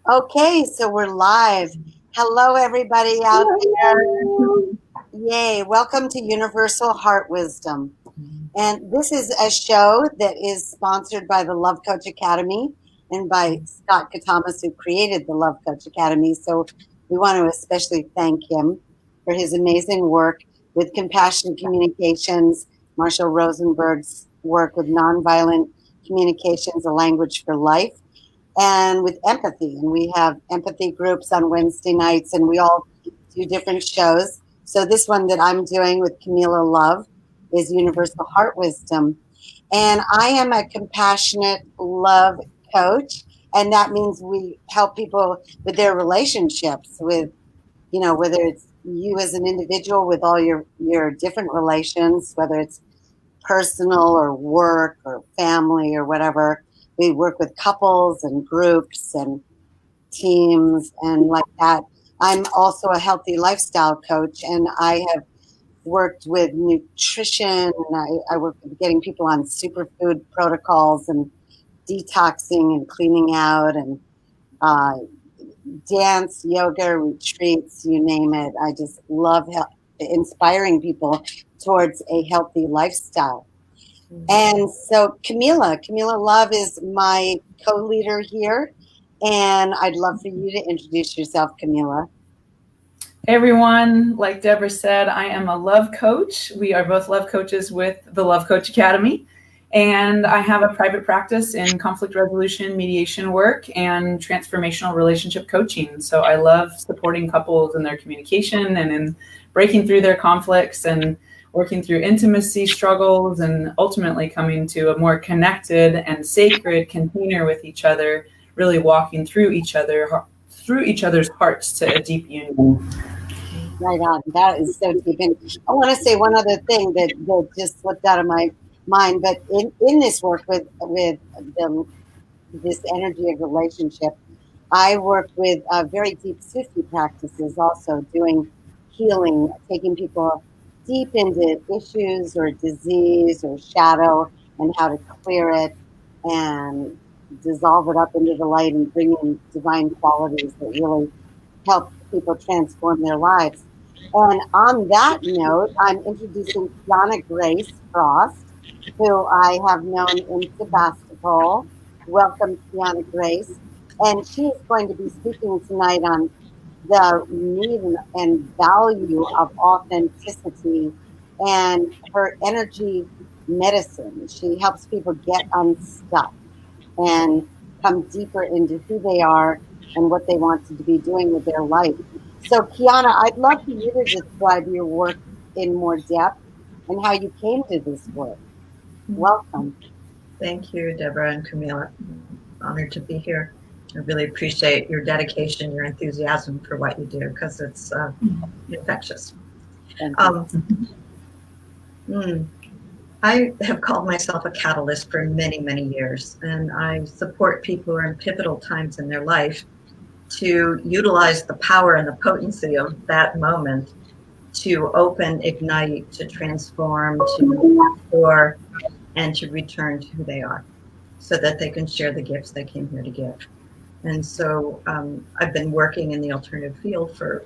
Okay, so we're live. Hello, everybody out there. Yay. Welcome to Universal Heart Wisdom. And this is a show that is sponsored by the Love Coach Academy and by Scott Katamas, who created the Love Coach Academy. So we want to especially thank him for his amazing work with compassionate communications, Marshall Rosenberg's work with nonviolent communications, a language for life, and with empathy. And we have empathy groups on Wednesday nights, and we all do different shows. So this one that I'm doing with Kamela Love is Universal Heart Wisdom. And I am a compassionate love coach. And that means we help people with their relationships with, whether it's you as an individual with all your different relations, whether it's personal or work or family or whatever. We work with couples and groups and teams and like that. I'm also a healthy lifestyle coach, and I have worked with nutrition, and I work with getting people on superfood protocols and detoxing and cleaning out and uh, dance, yoga, retreats, you name it. I just love inspiring people towards a healthy lifestyle. And so Kamela Love is my co-leader here, and I'd love for you to introduce yourself, Kamela. Hey everyone, like Deborah said, I am a love coach. We are both love coaches with the Love Coach Academy, and I have a private practice in conflict resolution, mediation work, and transformational relationship coaching. So I love supporting couples in their communication and in breaking through their conflicts and working through intimacy struggles and ultimately coming to a more connected and sacred container with each other, really walking through each other's hearts to a deep union. Right on. That is so deep. And I want to say one other thing that just slipped out of my mind. But in this work with this energy of relationship, I work with very deep Sufi practices, also doing healing, taking people deep into issues or disease or shadow and how to clear it and dissolve it up into the light and bring in divine qualities that really help people transform their lives. And on that note, I'm introducing Quiana Grace Forest, who I have known in Sebastopol. Welcome, Quiana Grace. And she is going to be speaking tonight on the need and value of authenticity and her energy medicine. She helps people get unstuck and come deeper into who they are and what they want to be doing with their life. So, Quiana, I'd love for you to describe your work in more depth and how you came to this work. Welcome. Thank you, Deborah and Kamela. Honored to be here. I really appreciate your dedication, your enthusiasm for what you do, because it's infectious. I have called myself a catalyst for many, many years, and I support people who are in pivotal times in their life to utilize the power and the potency of that moment to open, ignite, to transform, to restore, and to return to who they are so that they can share the gifts they came here to give. And so I've been working in the alternative field for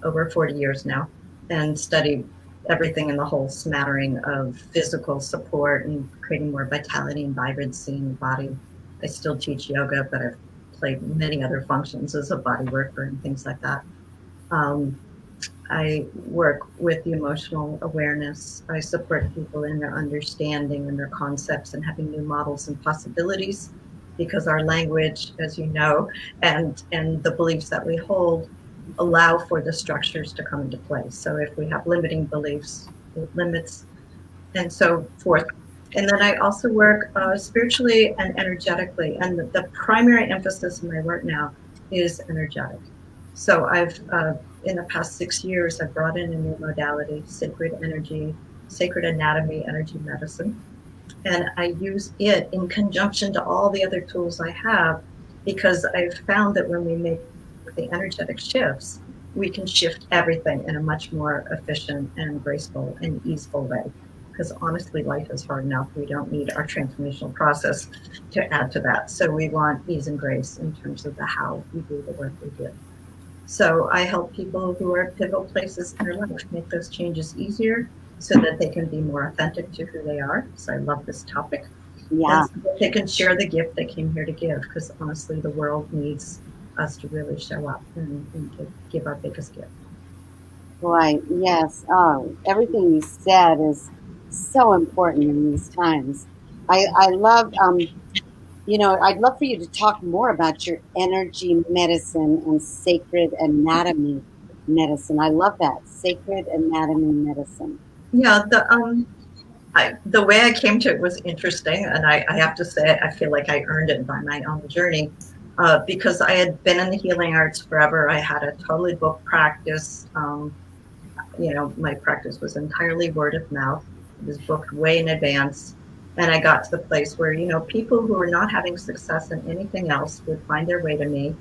over 40 years now and studied everything in the whole smattering of physical support and creating more vitality and vibrancy in the body. I still teach yoga, but I've played many other functions as a body worker and things like that. I work with the emotional awareness. I support people in their understanding and their concepts and having new models and possibilities, because our language, as you know, and the beliefs that we hold allow for the structures to come into place. So if we have limiting beliefs, it limits, and so forth. And then I also work spiritually and energetically. And the primary emphasis in my work now is energetic. So I've, in the past 6 years, I've brought in a new modality, sacred energy, sacred anatomy, energy medicine. And I use it in conjunction to all the other tools I have, because I've found that when we make the energetic shifts, we can shift everything in a much more efficient and graceful and easeful way. because honestly, life is hard enough. We don't need our transformational process to add to that. So we want ease and grace in terms of the how we do the work we do. So I help people who are at pivotal places in their life make those changes easier so that they can be more authentic to who they are. So I love this topic. Yeah. And so that they can share the gift they came here to give, because honestly, the world needs us to really show up and to give our biggest gift. Boy, yes. Oh, everything you said is so important in these times. I love, I'd love for you to talk more about your energy medicine and sacred anatomy medicine. I love that. Sacred anatomy medicine. Yeah, the way I came to it was interesting, and I have to say, I feel like I earned it by my own journey, because I had been in the healing arts forever. I had a totally booked practice. My practice was entirely word of mouth. It was booked way in advance. And I got to the place where, people who were not having success in anything else would find their way to me,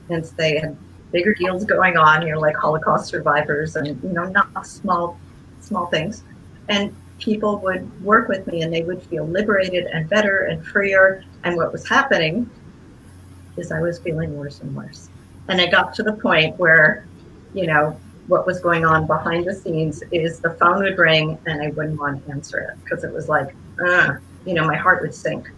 and they had bigger deals going on, like Holocaust survivors and, not small things. And people would work with me and they would feel liberated and better and freer. And what was happening is I was feeling worse and worse. And I got to the point where, what was going on behind the scenes is the phone would ring and I wouldn't want to answer it because it was like, my heart would sink.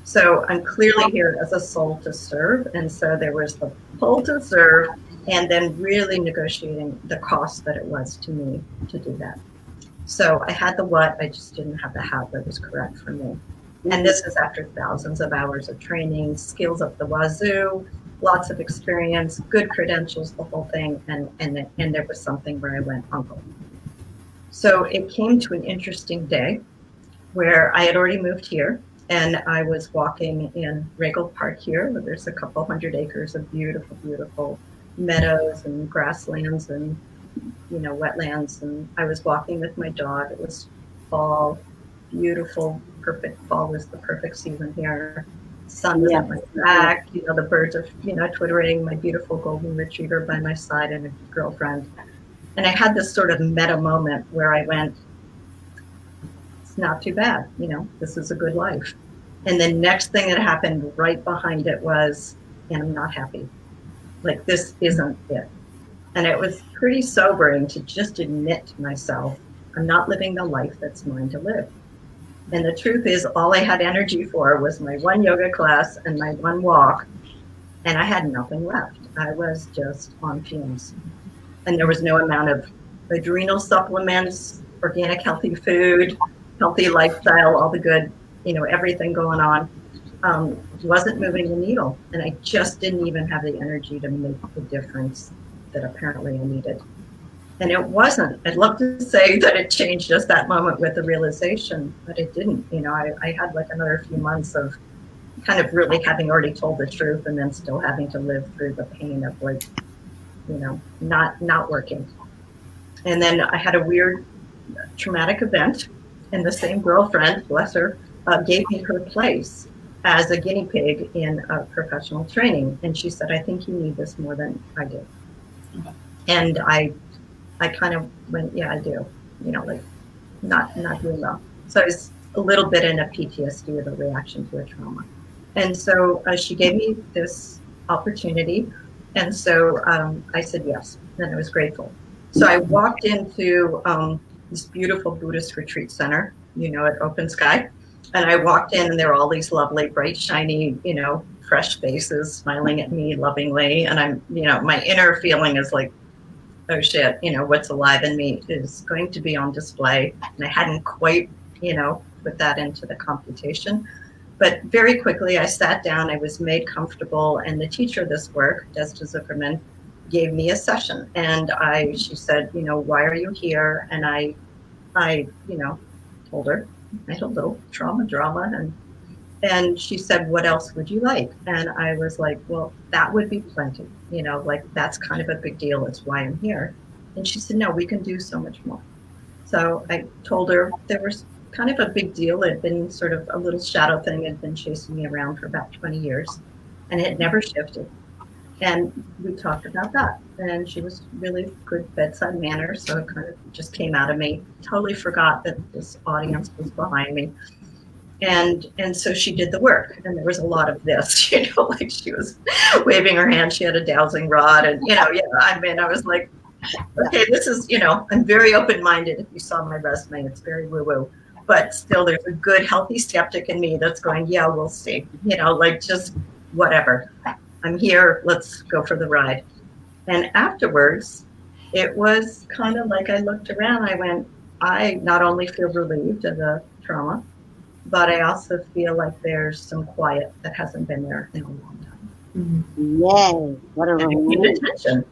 So I'm clearly here as a soul to serve. And so there was the pull to serve, and then really negotiating the cost that it was to me to do that. So I had the what, I just didn't have the how that was correct for me. And this is after thousands of hours of training, skills up the wazoo, lots of experience, good credentials, the whole thing. And there was something where I went, uncle. So it came to an interesting day where I had already moved here. And I was walking in Regal Park here, where there's a couple hundred acres of beautiful, beautiful meadows and grasslands and, wetlands. And I was walking with my dog. It was fall, beautiful, perfect. Fall was the perfect season here. Sun was at my back. The birds are, twittering. My beautiful golden retriever by my side and a girlfriend. And I had this sort of meta moment where I went, it's not too bad. This is a good life. And the next thing that happened right behind it was, and I'm not happy. Like, this isn't it. And it was pretty sobering to just admit to myself, I'm not living the life that's mine to live. And the truth is, all I had energy for was my one yoga class and my one walk. And I had nothing left. I was just on fumes. And there was no amount of adrenal supplements, organic healthy food, healthy lifestyle, all the good, everything going on, wasn't moving the needle. And I just didn't even have the energy to make the difference that apparently I needed. And it wasn't. I'd love to say that it changed just that moment with the realization, but it didn't. I had like another few months of kind of really having already told the truth and then still having to live through the pain of like, not working. And then I had a weird traumatic event, and the same girlfriend, bless her, gave me her place as a guinea pig in a professional training. And she said, I think you need this more than I do. And I kind of went, yeah, I do, like not doing well. So I was a little bit in a PTSD of a reaction to a trauma. And so she gave me this opportunity. And so I said yes, and I was grateful. So I walked into this beautiful Buddhist retreat center, at Open Sky. And I walked in and there were all these lovely, bright, shiny, fresh faces smiling at me lovingly. And I'm, my inner feeling is like, oh shit, what's alive in me is going to be on display. And I hadn't quite, put that into the computation. But very quickly I sat down, I was made comfortable. And the teacher of this work, Desda Zuckerman, gave me a session. And she said, why are you here? And I told her I had a little drama. And she said, what else would you like? And I was like, well, that would be plenty. Like that's kind of a big deal. It's why I'm here. And she said, no, we can do so much more. So I told her there was kind of a big deal. It had been sort of a little shadow thing. It had been chasing me around for about 20 years and it had never shifted. And we talked about that. And she was really good bedside manner. So it kind of just came out of me. Totally forgot that this audience was behind me. And so she did the work. And there was a lot of this, like she was waving her hand. She had a dowsing rod. And, I was like, okay, this is, I'm very open-minded. If you saw my resume, it's very woo-woo. But still, there's a good, healthy skeptic in me that's going, yeah, we'll see. Just whatever. I'm here. Let's go for the ride. And afterwards, it was kind of like I looked around. I went, I not only feel relieved of the trauma, but I also feel like there's some quiet that hasn't been there in a long time. Yay! What a relief. Attention.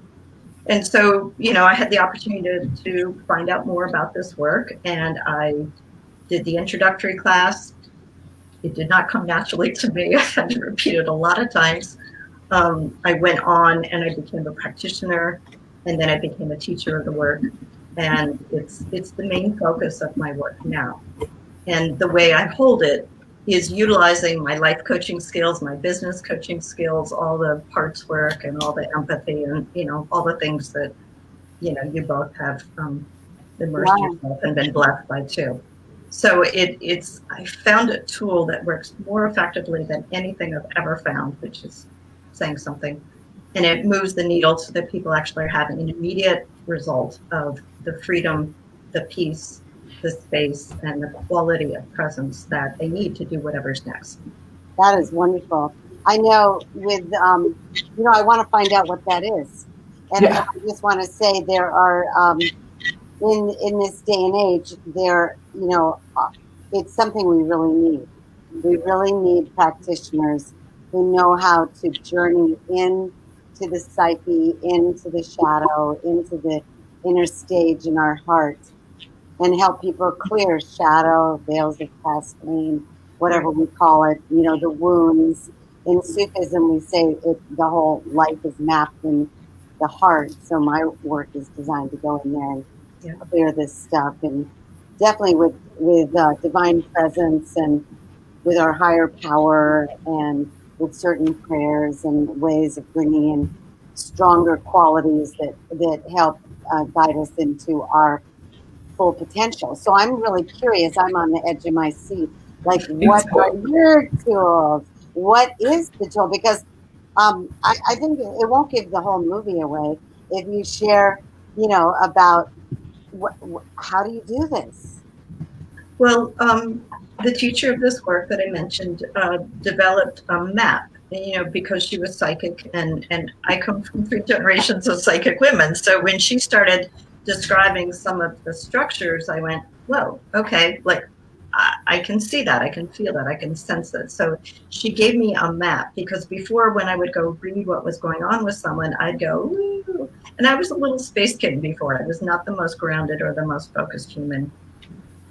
And so, I had the opportunity to find out more about this work, and I did the introductory class. It did not come naturally to me. I had to repeat it a lot of times. I went on and I became a practitioner, and then I became a teacher of the work. And it's the main focus of my work now. And the way I hold it is utilizing my life coaching skills, my business coaching skills, all the parts work and all the empathy and, all the things that, you both have immersed yourself and been blessed by too. So I found a tool that works more effectively than anything I've ever found, which is saying something. And it moves the needle so that people actually are having an immediate result of the freedom, the peace, the space, and the quality of presence that they need to do whatever's next. That is wonderful. I know with, I want to find out what that is. And I just want to say there are, in this day and age, it's something we really need. We really need practitioners who know how to journey into the psyche, into the shadow, into the inner stage in our heart, and help people clear shadow, veils of past pain, whatever we call it, the wounds. In Sufism, we say the whole life is mapped in the heart. So my work is designed to go in there and clear this stuff. And definitely with divine presence and with our higher power and with certain prayers and ways of bringing in stronger qualities that help guide us into our full potential. So I'm really curious. I'm on the edge of my seat. Like, what are your tools? What is the tool? Because I think it won't give the whole movie away if you share, about how do you do this? Well, the teacher of this work that I mentioned developed a map, because she was psychic, and I come from 3 generations of psychic women. So when she started describing some of the structures, I went, whoa, okay, like I can see that, I can feel that, I can sense it. So she gave me a map, because before, when I would go read what was going on with someone, I'd go, ooh. And I was a little space kid before. I was not the most grounded or the most focused human.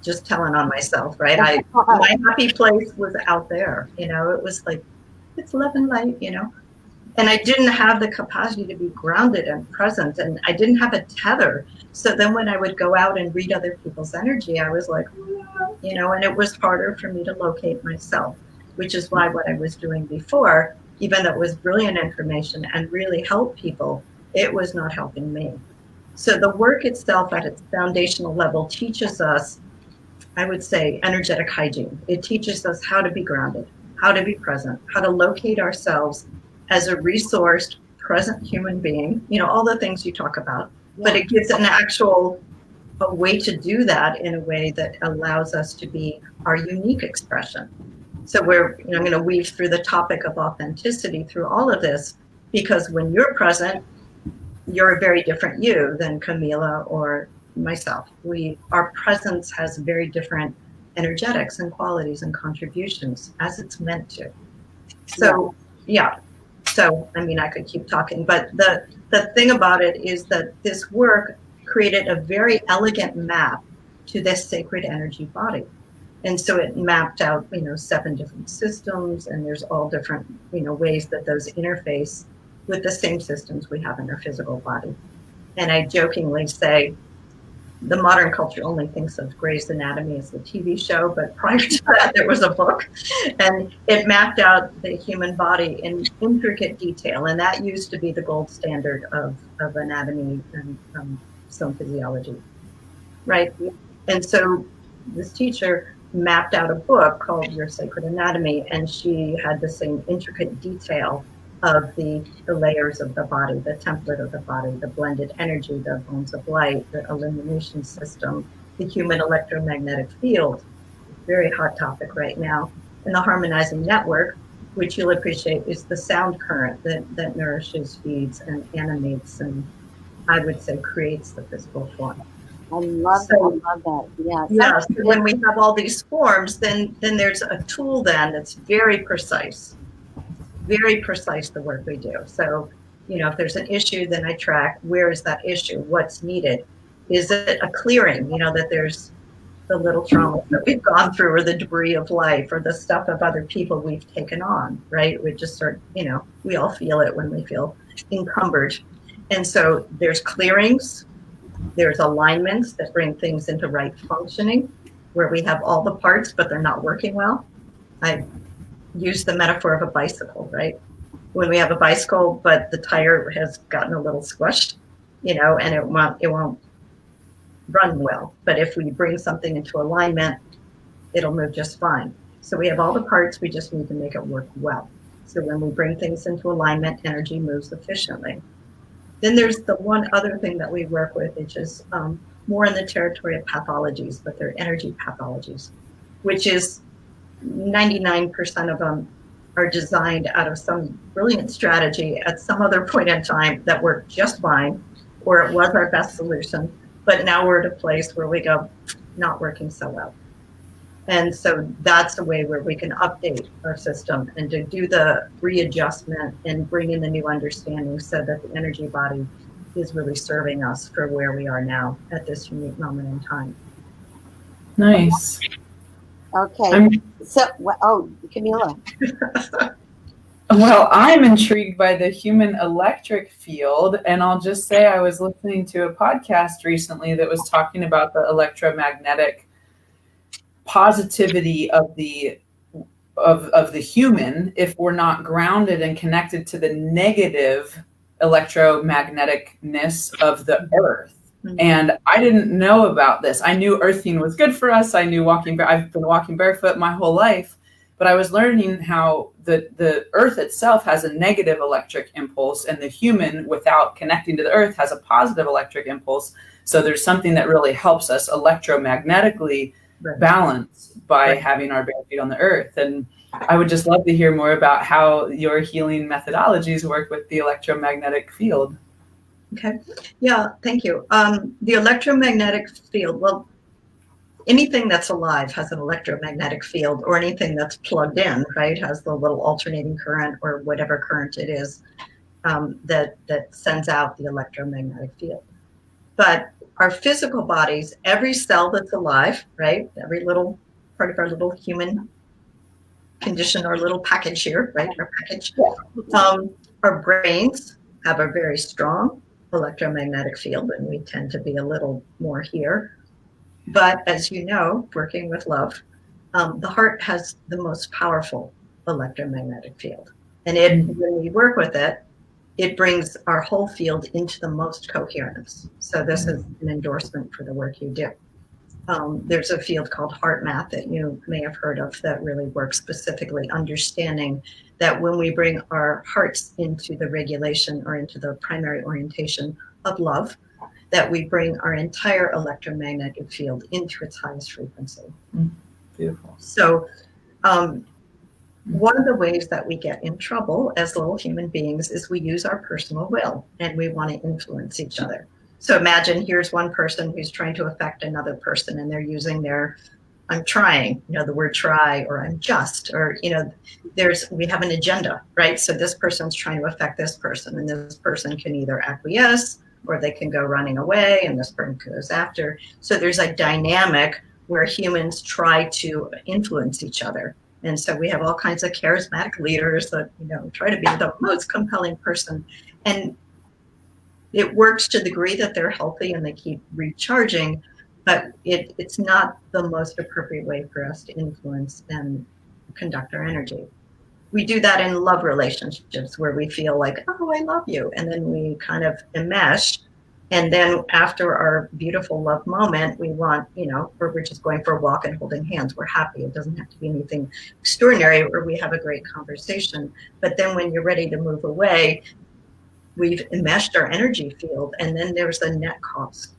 Just telling on myself, right? My happy place was out there, it was like, it's love and light, and I didn't have the capacity to be grounded and present, and I didn't have a tether. So then when I would go out and read other people's energy, I was like, and it was harder for me to locate myself, which is why what I was doing before, even though it was brilliant information and really helped people, it was not helping me. So the work itself at its foundational level teaches us, I would say, energetic hygiene. It teaches us how to be grounded, how to be present, how to locate ourselves as a resourced, present human being, all the things you talk about. Yeah. But it gives an actual a way to do that in a way that allows us to be our unique expression. So I'm going to weave through the topic of authenticity through all of this, because when you're present, you're a very different you than Kamela or myself. Our presence has very different energetics and qualities and contributions, as it's meant to. So so I could keep talking, but the thing about it is that this work created a very elegant map to this sacred energy body. And so it mapped out 7 different systems, and there's all different ways that those interface with the same systems we have in our physical body. And I jokingly say, the modern culture only thinks of Grey's Anatomy as the TV show, but prior to that, there was a book, and it mapped out the human body in intricate detail, and that used to be the gold standard of anatomy and some physiology, right? And so this teacher mapped out a book called Your Sacred Anatomy, and she had the same intricate detail of the layers of the body, the template of the body, the blended energy, the bones of light, the illumination system, the human electromagnetic field, very hot topic right now, and the harmonizing network, which you'll appreciate is the sound current that nourishes, feeds, and animates, and I would say creates the physical form. I love that. Yeah. Yeah. So when we have all these forms, then there's a tool then that's very precise, the work we do. So, if there's an issue, then I track where is that issue, what's needed. Is it a clearing, that there's the little trauma that we've gone through, or the debris of life, or the stuff of other people we've taken on, right? We just start, we all feel it when we feel encumbered. And so there's clearings, there's alignments that bring things into right functioning, where we have all the parts, but they're not working well. I use the metaphor of a bicycle, right? When we have a bicycle, but the tire has gotten a little squished, and it won't run well. But if we bring something into alignment, it'll move just fine. So we have all the parts, we just need to make it work well. So when we bring things into alignment, energy moves efficiently. Then there's the one other thing that we work with, which is more in the territory of pathologies, but they're energy pathologies, which is 99% of them are designed out of some brilliant strategy at some other point in time that worked just fine, or it was our best solution, but now we're at a place where we go, not working so well. And so that's a way where we can update our system and to do the readjustment and bring in the new understanding so that the energy body is really serving us for where we are now at this unique moment in time. Nice. Okay. Kamela. Well, I'm intrigued by the human electric field, and I'll just say I was listening to a podcast recently that was talking about the electromagnetic positivity of the human if we're not grounded and connected to the negative electromagneticness of the earth. Mm-hmm. And I didn't know about this. I knew earthing was good for us. I knew I've been walking barefoot my whole life, but I was learning how the earth itself has a negative electric impulse, and the human, without connecting to the earth, has a positive electric impulse. So there's something that really helps us electromagnetically balance by having our bare feet on the earth. And I would just love to hear more about how your healing methodologies work with the electromagnetic field. Okay. Yeah, thank you. The electromagnetic field, well, anything that's alive has an electromagnetic field, or anything that's plugged in, right, has the little alternating current or whatever current it is that sends out the electromagnetic field. But our physical bodies, every cell that's alive, right, every little part of our little human condition, our little package here, right, our package, our brains have a very strong electromagnetic field, and we tend to be a little more here. But as you know, working with love, the heart has the most powerful electromagnetic field. And when we work with it, it brings our whole field into the most coherence. So this is an endorsement for the work you do. There's a field called Heart Math that you may have heard of that really works specifically understanding that when we bring our hearts into the regulation or into the primary orientation of love, that we bring our entire electromagnetic field into its highest frequency. Beautiful. So one of the ways that we get in trouble as little human beings is we use our personal will, and we want to influence each other. So imagine here's one person who's trying to affect another person, and they're using their I'm trying, the word try, or I'm just, or, we have an agenda, right? So this person's trying to affect this person, and this person can either acquiesce or they can go running away, and this person goes after. So there's a dynamic where humans try to influence each other. And so we have all kinds of charismatic leaders that, try to be the most compelling person. And it works to the degree that they're healthy and they keep recharging. but it's not the most appropriate way for us to influence and conduct our energy. We do that in love relationships where we feel like, oh, I love you. And then we kind of enmesh. And then after our beautiful love moment, we want, or we're just going for a walk and holding hands. We're happy. It doesn't have to be anything extraordinary, or we have a great conversation. But then when you're ready to move away, we've enmeshed our energy field. And then there's a net cost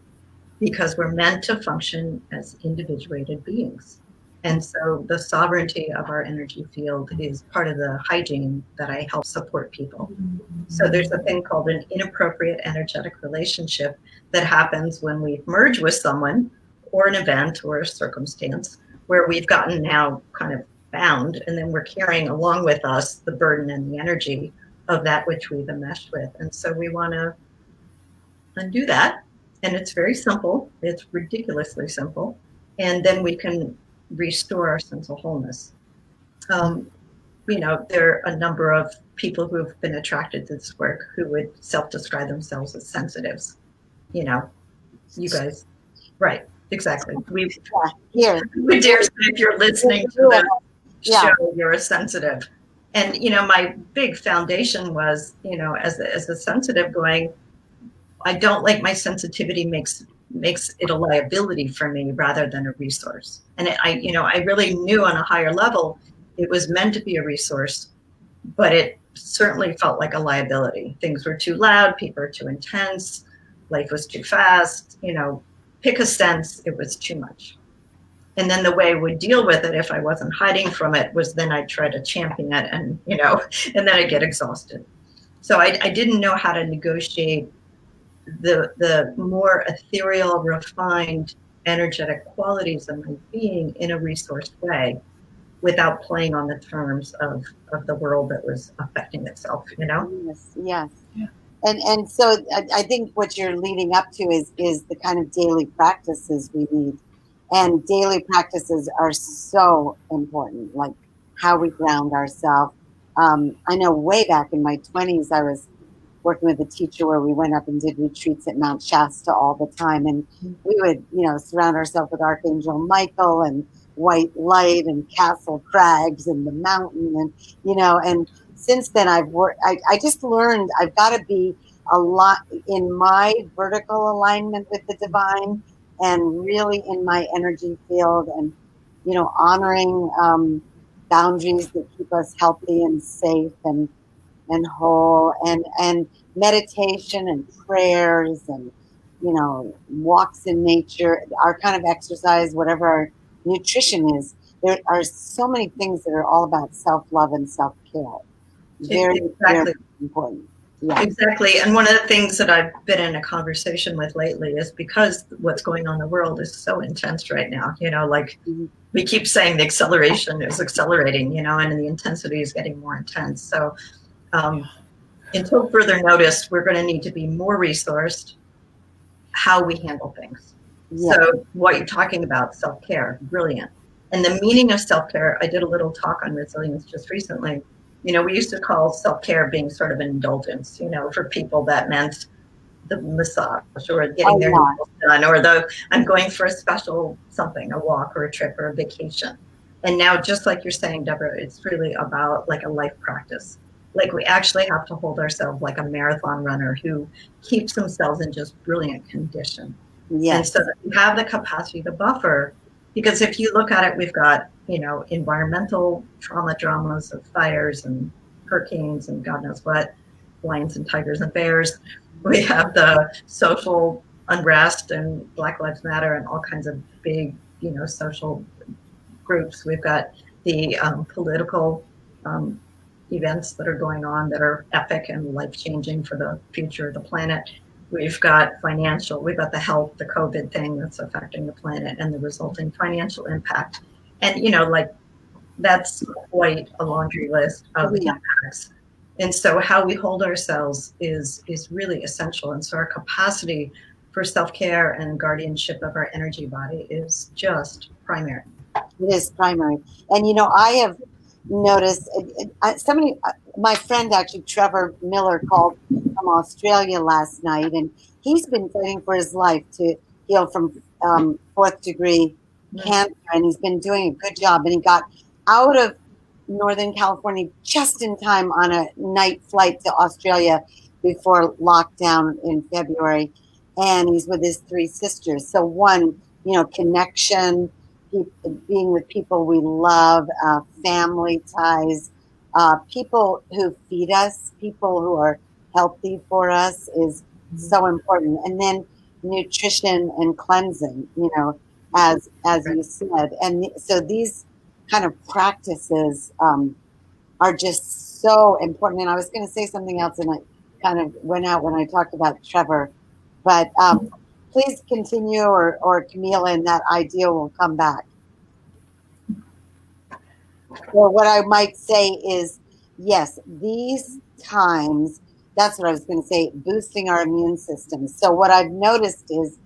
because we're meant to function as individuated beings. And so the sovereignty of our energy field is part of the hygiene that I help support people. So there's a thing called an inappropriate energetic relationship that happens when we merge with someone or an event or a circumstance where we've gotten now kind of bound, and then we're carrying along with us the burden and the energy of that which we've enmeshed with. And so we want to undo that. And it's very simple. It's ridiculously simple. And then we can restore our sense of wholeness. There are a number of people who have been attracted to this work who would self-describe themselves as sensitives. You guys, right? Exactly. We dare say if you're listening to the show, you're a sensitive. And my big foundation was, as a sensitive, going, I don't like my sensitivity makes it a liability for me rather than a resource. And I really knew on a higher level it was meant to be a resource, but it certainly felt like a liability. Things were too loud, people were too intense, life was too fast, pick a sense, it was too much. And then the way I would deal with it if I wasn't hiding from it was then I'd try to champion it and then I'd get exhausted. So I didn't know how to negotiate the more ethereal, refined, energetic qualities of my being in a resourced way without playing on the terms of the world that was affecting itself, Yes. Yeah. And so I think what you're leading up to is the kind of daily practices we need. And daily practices are so important, like how we ground ourselves. I know way back in my 20s, I was working with a teacher where we went up and did retreats at Mount Shasta all the time. And we would, surround ourselves with Archangel Michael and white light and Castle Crags and the mountain. And, and since then I just learned I've got to be a lot in my vertical alignment with the divine and really in my energy field and, honoring boundaries that keep us healthy and safe and whole and meditation and prayers and, walks in nature, our kind of exercise, whatever our nutrition is. There are so many things that are all about self-love and self-care. Very important. Yeah. Exactly. And one of the things that I've been in a conversation with lately is because what's going on in the world is so intense right now, we keep saying the acceleration is accelerating, and the intensity is getting more intense. So until further notice, we're going to need to be more resourced how we handle things. Yeah. So what you're talking about, self-care, brilliant. And the meaning of self-care, I did a little talk on resilience just recently. We used to call self-care being sort of an indulgence, for people that meant the massage or getting their nails done or I'm going for a special something, a walk or a trip or a vacation. And now, just like you're saying, Deborah, it's really about like a life practice. Like we actually have to hold ourselves like a marathon runner who keeps themselves in just brilliant condition. Yes. And so that we have the capacity to buffer, because if you look at it, we've got, environmental trauma dramas of fires and hurricanes and God knows what, lions and tigers and bears. We have the social unrest and Black Lives Matter and all kinds of big, social groups. We've got the political events that are going on that are epic and life-changing for the future of the planet. We've got financial, we've got the health, the COVID thing that's affecting the planet and the resulting financial impact. And, that's quite a laundry list of impacts. And so how we hold ourselves is really essential. And so our capacity for self-care and guardianship of our energy body is just primary. It is primary. And, I have noticed my friend actually, Trevor Miller, called from Australia last night, and he's been fighting for his life to heal from fourth degree cancer, and he's been doing a good job. And he got out of Northern California just in time on a night flight to Australia before lockdown in February. And he's with his three sisters. So one, connection, being with people we love, family ties, people who feed us, people who are healthy for us is so important. And then nutrition and cleansing, as you said. And so these kind of practices are just so important. And I was going to say something else, and I kind of went out when I talked about Trevor. But please continue, or Kamela, and that idea will come back. Or what I might say is, yes, these times, that's what I was going to say, boosting our immune system. So what I've noticed is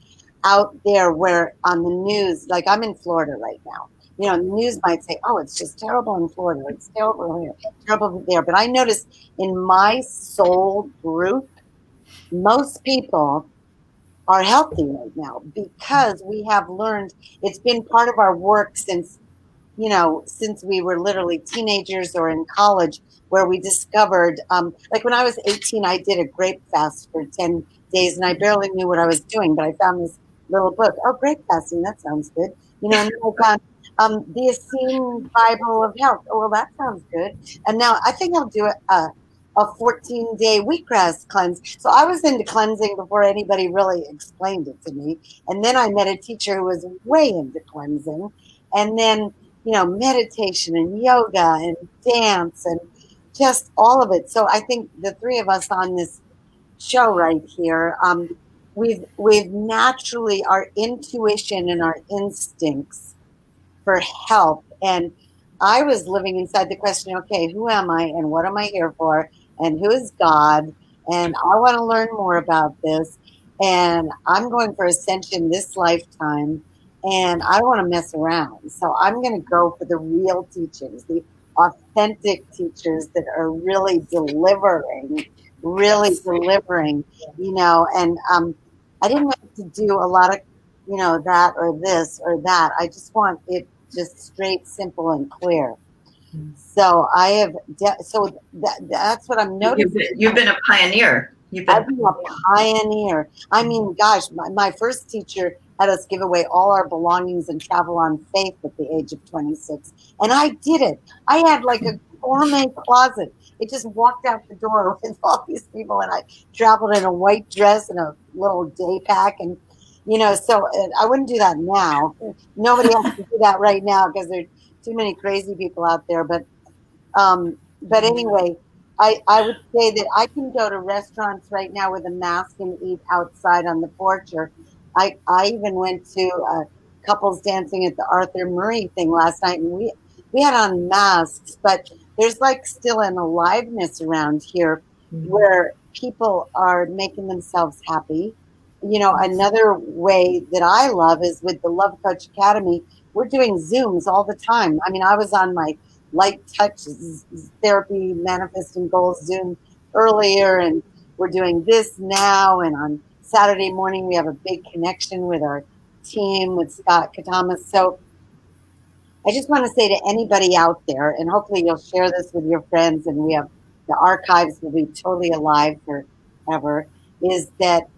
out there where on the news, like I'm in Florida right now, the news might say, oh, it's just terrible in Florida. It's terrible here, terrible there. But I noticed in my soul group, most people are healthy right now because we have learned, it's been part of our work since we were literally teenagers or in college, where we discovered, like when I was 18, I did a grape fast for 10 days and I barely knew what I was doing, but I found this little book. Oh, grape fasting, that sounds good. And then I found the Essene Bible of Health. Oh, well, that sounds good. And now I think I'll do a 14-day wheatgrass cleanse. So I was into cleansing before anybody really explained it to me. And then I met a teacher who was way into cleansing. And then meditation and yoga and dance and just all of it. So I think the three of us on this show right here, we've naturally, our intuition and our instincts for health. And I was living inside the question, okay, who am I and what am I here for? And who is God? And I want to learn more about this. And I'm going for ascension this lifetime. And I don't want to mess around. So I'm going to go for the real teachers, the authentic teachers that are really delivering, and I didn't have to do a lot of, that or this or that. I just want it just straight, simple, and clear. So I have, that's what I'm noticing. You've been a pioneer. I've been a pioneer. I mean, gosh, my first teacher had us give away all our belongings and travel on faith at the age of 26. And I did it. I had like a gourmet closet. It just walked out the door with all these people, and I traveled in a white dress and a little day pack. And, so I wouldn't do that now. Nobody has to do that right now because there are too many crazy people out there. But anyway, I would say that I can go to restaurants right now with a mask and eat outside on the porch. Or I even went to couples dancing at the Arthur Murray thing last night, and we had on masks, but there's like still an aliveness around here where people are making themselves happy. Another way that I love is with the Love Coach Academy. We're doing Zooms all the time. I mean, I was on my light touch therapy manifesting goals Zoom earlier, and we're doing this now. And on Saturday morning, we have a big connection with our team with Scott Katamas. So I just want to say to anybody out there, and hopefully you'll share this with your friends, and the archives will be totally alive forever, is that,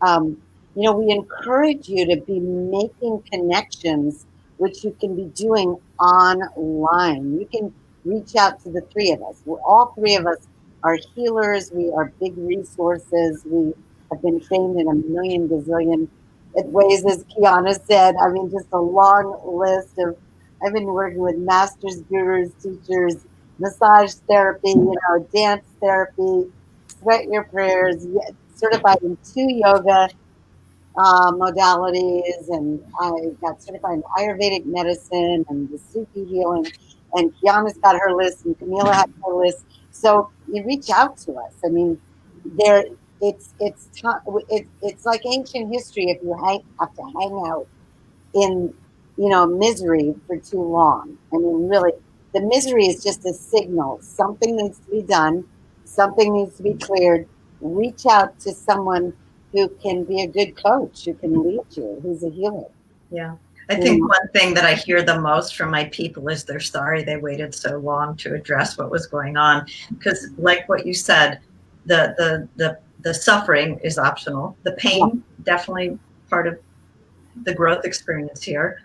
we encourage you to be making connections, which you can be doing online. You can reach out to the three of us. All three of us are healers. We are big resources. We have been trained in a million gazillion ways, as Quiana said. I mean, just a long list of, I've been working with masters, gurus, teachers, massage therapy, dance therapy, sweat your prayers, certified in 2 yoga modalities, and I got certified in Ayurvedic medicine and the Sufi healing, and Kiana's got her list, and Kamela has her list. So you reach out to us. I mean, it's like ancient history if you have to hang out in misery for too long. I mean, really, the misery is just a signal. Something needs to be done. Something needs to be cleared. Reach out to someone who can be a good coach, who can lead you, who's a healer. Yeah. I think one thing that I hear the most from my people is they're sorry they waited so long to address what was going on. Because like what you said, the suffering is optional. The pain, definitely part of the growth experience here,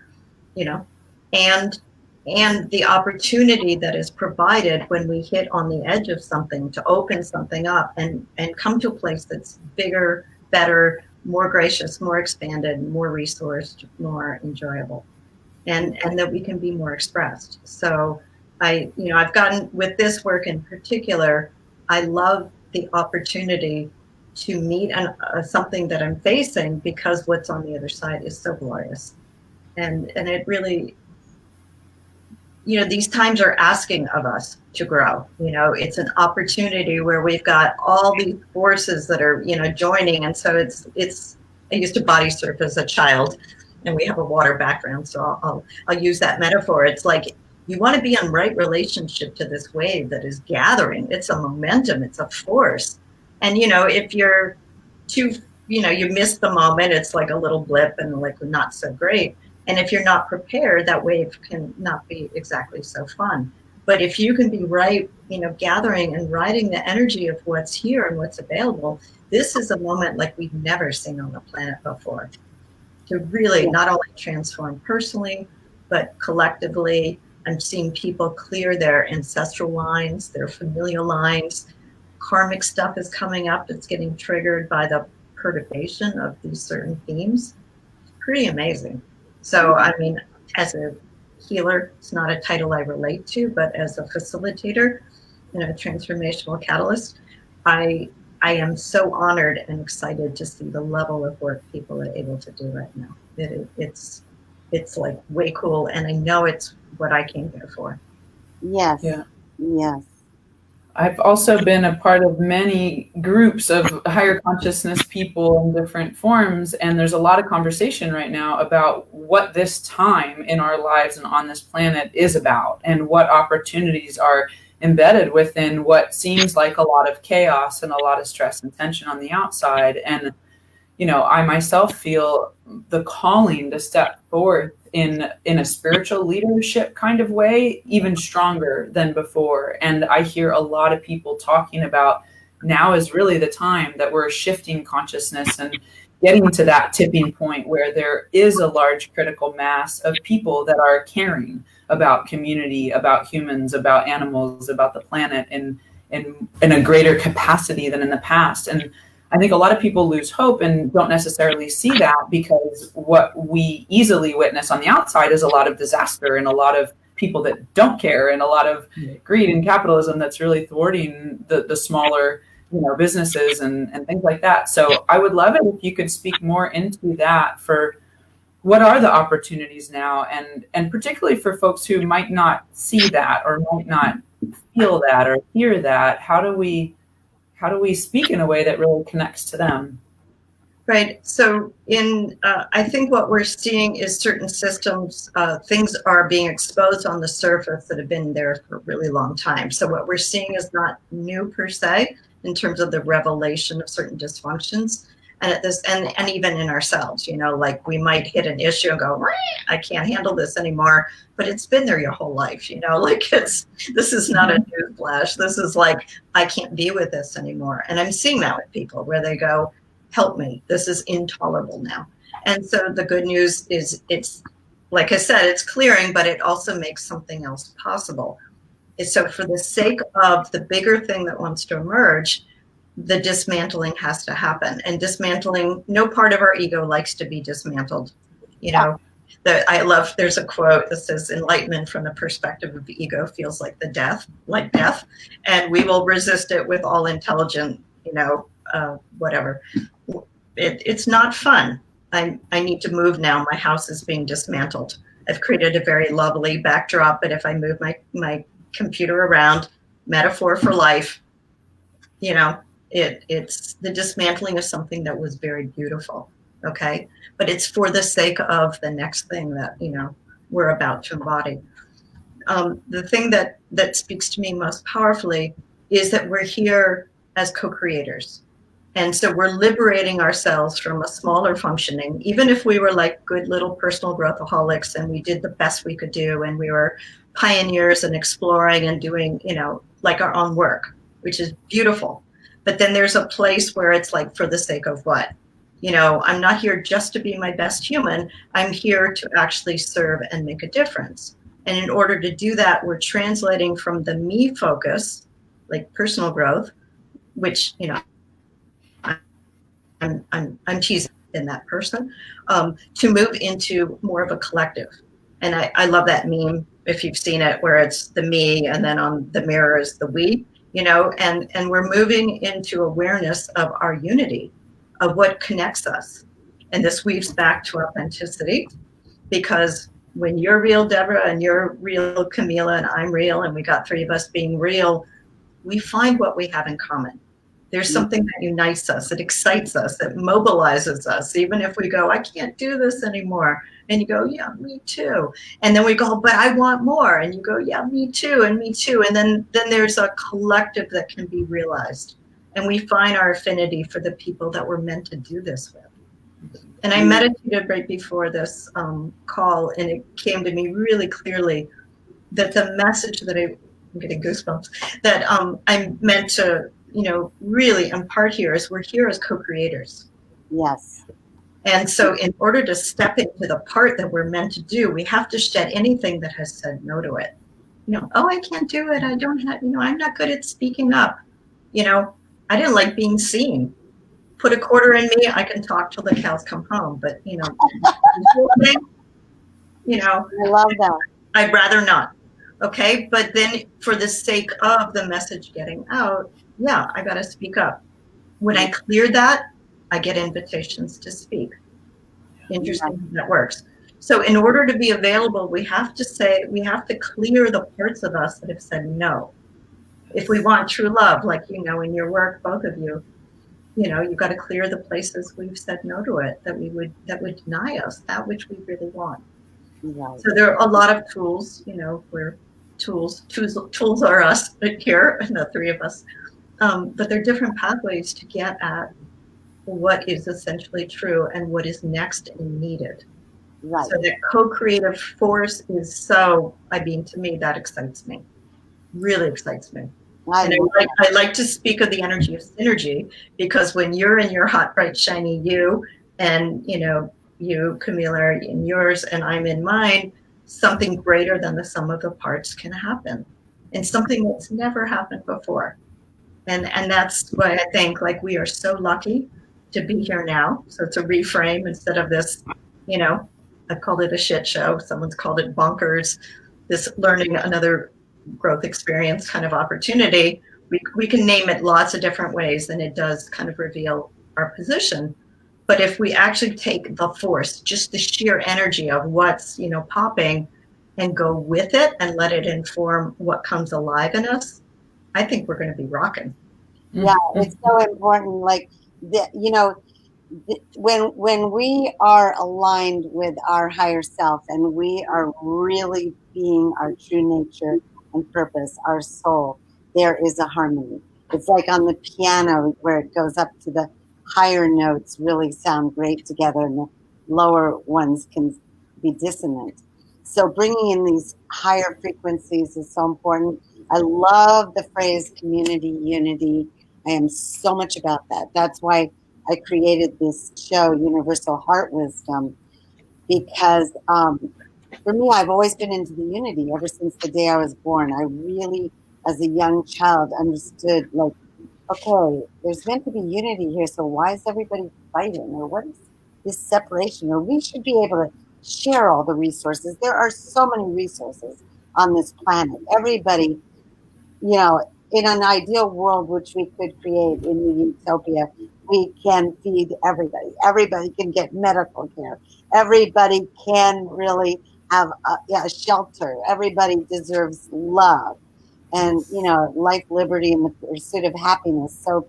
you know, and the opportunity that is provided when we hit on the edge of something to open something up and come to a place that's bigger, better, more gracious, more expanded, more resourced, more enjoyable, and that we can be more expressed. So I've gotten, with this work in particular, I love the opportunity to meet something that I'm facing, because what's on the other side is so glorious. And it really, these times are asking of us to grow. It's an opportunity where we've got all these forces that are, joining. And so I used to body surf as a child, and we have a water background. So I'll use that metaphor. It's like, you want to be in right relationship to this wave that is gathering. It's a momentum, it's a force. And, if you're too, you miss the moment, it's like a little blip and like not so great. And if you're not prepared, that wave can not be exactly so fun. But if you can be right, gathering and riding the energy of what's here and what's available, this is a moment like we've never seen on the planet before, to really not only transform personally, but collectively. I'm seeing people clear their ancestral lines, their familial lines. Karmic stuff is coming up. It's getting triggered by the perturbation of these certain themes. Pretty amazing. So, I mean, as a healer, it's not a title I relate to, but as a facilitator and a transformational catalyst, I am so honored and excited to see the level of work people are able to do right now. It's like way cool, and I know it's what I came here for. Yes. Yeah. Yes. I've also been a part of many groups of higher consciousness people in different forms, and there's a lot of conversation right now about what this time in our lives and on this planet is about, and what opportunities are embedded within what seems like a lot of chaos and a lot of stress and tension on the outside. And I myself feel the calling to step forth in a spiritual leadership kind of way, even stronger than before. And I hear a lot of people talking about now is really the time that we're shifting consciousness and getting to that tipping point where there is a large critical mass of people that are caring about community, about humans, about animals, about the planet in a greater capacity than in the past. And I think a lot of people lose hope and don't necessarily see that, because what we easily witness on the outside is a lot of disaster and a lot of people that don't care and a lot of greed and capitalism that's really thwarting the smaller, businesses and things like that. So I would love it if you could speak more into that, for what are the opportunities now, and particularly for folks who might not see that or might not feel that or hear that. How do we speak in a way that really connects to them? Right. So I think what we're seeing is certain systems, things are being exposed on the surface that have been there for a really long time. So what we're seeing is not new per se, in terms of the revelation of certain dysfunctions. And even in ourselves, like we might hit an issue and go, I can't handle this anymore, but it's been there your whole life, like this is not a news flash. This is like, I can't be with this anymore. And I'm seeing that with people where they go, help me, this is intolerable now. And so the good news is, it's, like I said, it's clearing, but it also makes something else possible. So for the sake of the bigger thing that wants to emerge, the dismantling has to happen. And dismantling, no part of our ego likes to be dismantled. There's a quote that says, enlightenment from the perspective of the ego feels like death, and we will resist it with all intelligent, whatever. It's not fun. I need to move now. My house is being dismantled. I've created a very lovely backdrop, but if I move my computer around, metaphor for life, it's the dismantling of something that was very beautiful. Okay. But it's for the sake of the next thing that, we're about to embody. The thing that speaks to me most powerfully is that we're here as co-creators. And so we're liberating ourselves from a smaller functioning, even if we were like good little personal growthaholics and we did the best we could do and we were pioneers and exploring and doing, like our own work, which is beautiful. But then there's a place where it's like, for the sake of what? I'm not here just to be my best human. I'm here to actually serve and make a difference. And in order to do that, we're translating from the me focus, like personal growth, which, I'm teasing in that person, to move into more of a collective. And I love that meme, if you've seen it, where it's the me and then on the mirror is the we, and we're moving into awareness of our unity, of what connects us. And this weaves back to authenticity, because when you're real, Deborah, and you're real, Kamela, and I'm real, and we got three of us being real, we find what we have in common. There's something that unites us, it excites us, it mobilizes us, even if we go, I can't do this anymore. And you go, yeah, me too. And then we go, but I want more. And you go, yeah, me too, and me too. And then there's a collective that can be realized. And we find our affinity for the people that we're meant to do this with. And I meditated right before this call, and it came to me really clearly that the message that I'm getting goosebumps, that I'm meant to, really impart here is we're here as co-creators. Yes. And so in order to step into the part that we're meant to do, we have to shed anything that has said no to it. Oh, I can't do it. I don't have, I'm not good at speaking up. I didn't like being seen. Put a quarter in me, I can talk till the cows come home. But, I love that. I'd rather not. Okay. But then for the sake of the message getting out, yeah, I got to speak up. When I clear that, I get invitations to speak. Interesting how that works. So in order to be available, we have to clear the parts of us that have said no. If we want true love, like, in your work, both of you, you've got to clear the places we've said no to it, that would deny us that which we really want. Right. So there are a lot of tools, where tools are us here, and the three of us. But there are different pathways to get at what is essentially true and what is next and needed. Right. So that co-creative force is to me, that excites me. Really excites me. And I like to speak of the energy of synergy, because when you're in your hot, bright, shiny you, and you, Kamela, in yours, and I'm in mine, something greater than the sum of the parts can happen, and something that's never happened before. And that's why I think, like, we are so lucky to be here now. So to reframe, instead of this, I called it a shit show. Someone's called it bonkers. This learning another growth experience kind of opportunity. We can name it lots of different ways, and it does kind of reveal our position. But if we actually take the force, just the sheer energy of what's, popping, and go with it and let it inform what comes alive in us, I think we're going to be rocking. Yeah, it's so important. Like, when we are aligned with our higher self, and we are really being our true nature and purpose, our soul, there is a harmony. It's like on the piano, where it goes up to the higher notes really sound great together, and the lower ones can be dissonant. So bringing in these higher frequencies is so important. I love the phrase community unity. I am so much about that. That's why I created this show, Universal Heart Wisdom, because for me, I've always been into the unity ever since the day I was born. I really, as a young child, understood, like, okay, there's meant to be unity here, so why is everybody fighting? Or what is this separation? Or we should be able to share all the resources. There are so many resources on this planet. Everybody, in an ideal world, which we could create in the utopia, we can feed everybody. Everybody can get medical care. Everybody can really have a shelter. Everybody deserves love and, life, liberty, and the pursuit of happiness. So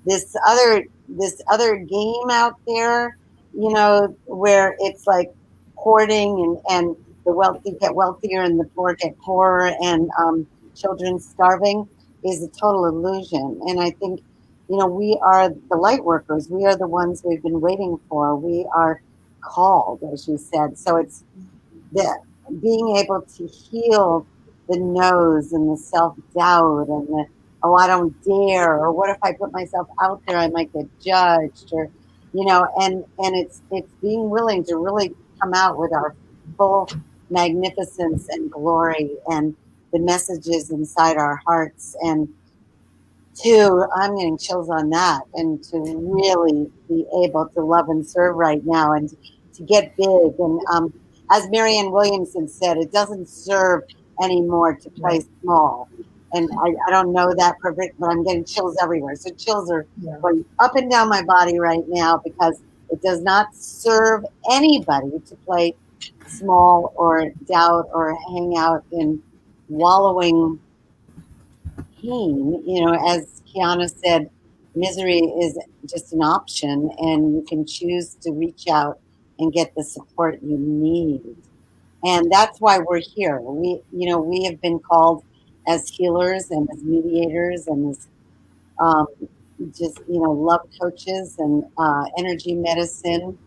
this other game out there, where it's like hoarding, and the wealthy get wealthier and the poor get poorer, and children starving, is a total illusion. And I think, we are the light workers. We are the ones we've been waiting for. We are called, as you said. So it's the being able to heal the no's and the self-doubt and the, oh, I don't dare, or what if I put myself out there, I might get judged, or, and it's being willing to really come out with our full magnificence and glory and the messages inside our hearts. And to, I'm getting chills on that, and to really be able to love and serve right now, and to get big. And as Marianne Williamson said, it doesn't serve anymore to play small. And I don't know that perfect, but I'm getting chills everywhere. So chills are going up and down my body right now, because it does not serve anybody to play small or doubt or hang out in wallowing pain. As Quiana said, misery is just an option, and you can choose to reach out and get the support you need. And that's why we're here. We have been called as healers and as mediators and as love coaches and energy medicine